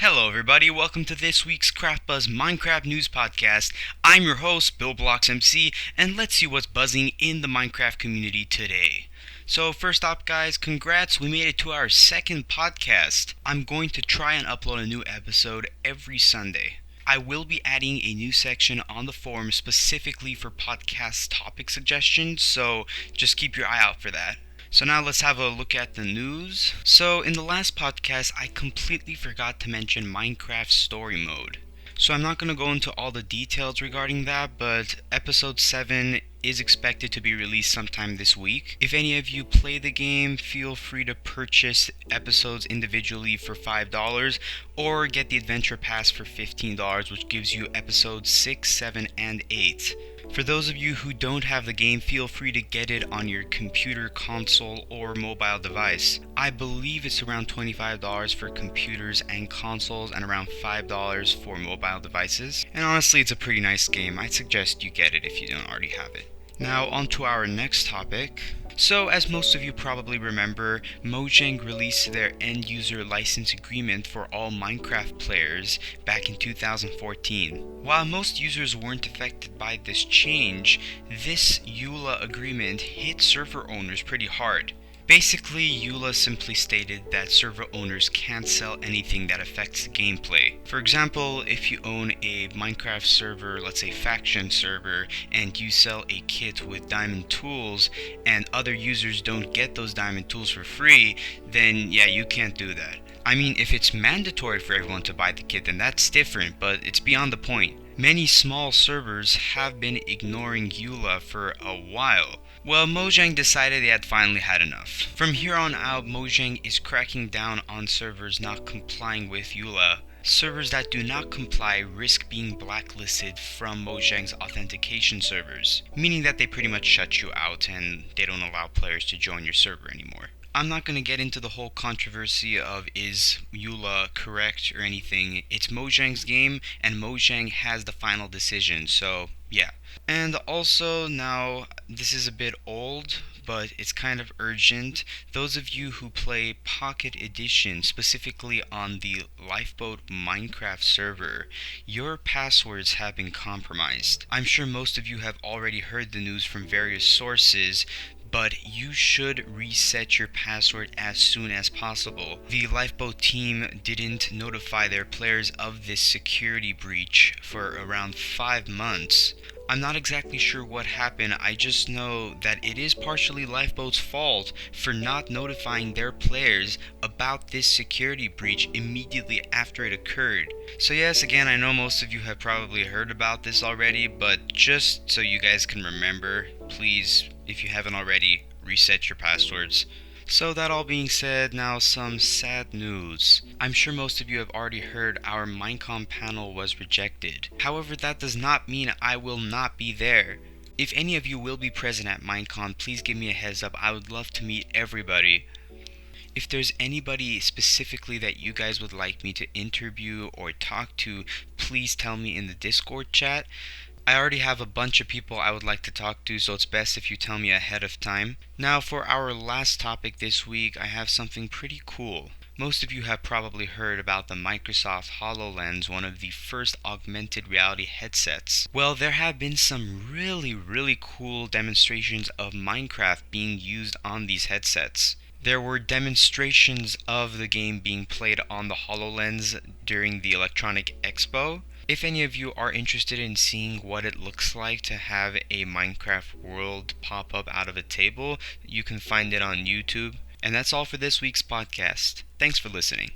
Hello everybody, welcome to this week's CraftBuzz Minecraft News Podcast. I'm your host, BillBlocksMC, and let's see what's buzzing in the Minecraft community today. So first up guys, congrats, we made it to our second podcast. I'm going to try and upload a new episode every Sunday. I will be adding a new section on the forum specifically for podcast topic suggestions, so just keep your eye out for that. So now let's have a look at the news. So in the last podcast, I completely forgot to mention Minecraft Story Mode. So I'm not going to go into all the details regarding that, but episode 7 is expected to be released sometime this week. If any of you play the game, feel free to purchase episodes individually for $5 or get the Adventure Pass for $15, which gives you episodes 6, 7, and 8. For those of you who don't have the game, feel free to get it on your computer, console, or mobile device. I believe it's around $25 for computers and consoles and around $5 for mobile devices. And honestly, it's a pretty nice game. I'd suggest you get it if you don't already have it. Now on to our next topic. So as most of you probably remember, Mojang released their end user license agreement for all Minecraft players back in 2014. While most users weren't affected by this change, this EULA agreement hit server owners pretty hard. Basically, EULA simply stated that server owners can't sell anything that affects the gameplay. For example, if you own a Minecraft server, let's say faction server, and you sell a kit with diamond tools, and other users don't get those diamond tools for free, then yeah, you can't do that. I mean, if it's mandatory for everyone to buy the kit, then that's different, but it's beyond the point. Many small servers have been ignoring EULA for a while. Well, Mojang decided they had finally had enough. From here on out, Mojang is cracking down on servers not complying with EULA. Servers that do not comply risk being blacklisted from Mojang's authentication servers, meaning that they pretty much shut you out and they don't allow players to join your server anymore. I'm not going to get into the whole controversy of is EULA correct or anything. It's Mojang's game and Mojang has the final decision, so yeah. And also now, this is a bit old, but it's kind of urgent. Those of you who play Pocket Edition, specifically on the Lifeboat Minecraft server, your passwords have been compromised. I'm sure most of you have already heard the news from various sources, but you should reset your password as soon as possible. The Lifeboat team didn't notify their players of this security breach for around 5 months. I'm not exactly sure what happened, I just know that it is partially Lifeboat's fault for not notifying their players about this security breach immediately after it occurred. So yes, again, I know most of you have probably heard about this already, but just so you guys can remember, please, if you haven't already, reset your passwords. So that all being said, now some sad news. I'm sure most of you have already heard our Minecon panel was rejected. However, that does not mean I will not be there. If any of you will be present at Minecon, please give me a heads up. I would love to meet everybody. If there's anybody specifically that you guys would like me to interview or talk to, please tell me in the Discord chat. I already have a bunch of people I would like to talk to, so it's best if you tell me ahead of time. Now for our last topic this week, I have something pretty cool. Most of you have probably heard about the Microsoft Hololens, one of the first augmented reality headsets. Well, there have been some really cool demonstrations of Minecraft being used on these headsets. There were demonstrations of the game being played on the HoloLens during the Electronic Expo. If any of you are interested in seeing what it looks like to have a Minecraft world pop up out of a table, you can find it on YouTube. And that's all for this week's podcast. Thanks for listening.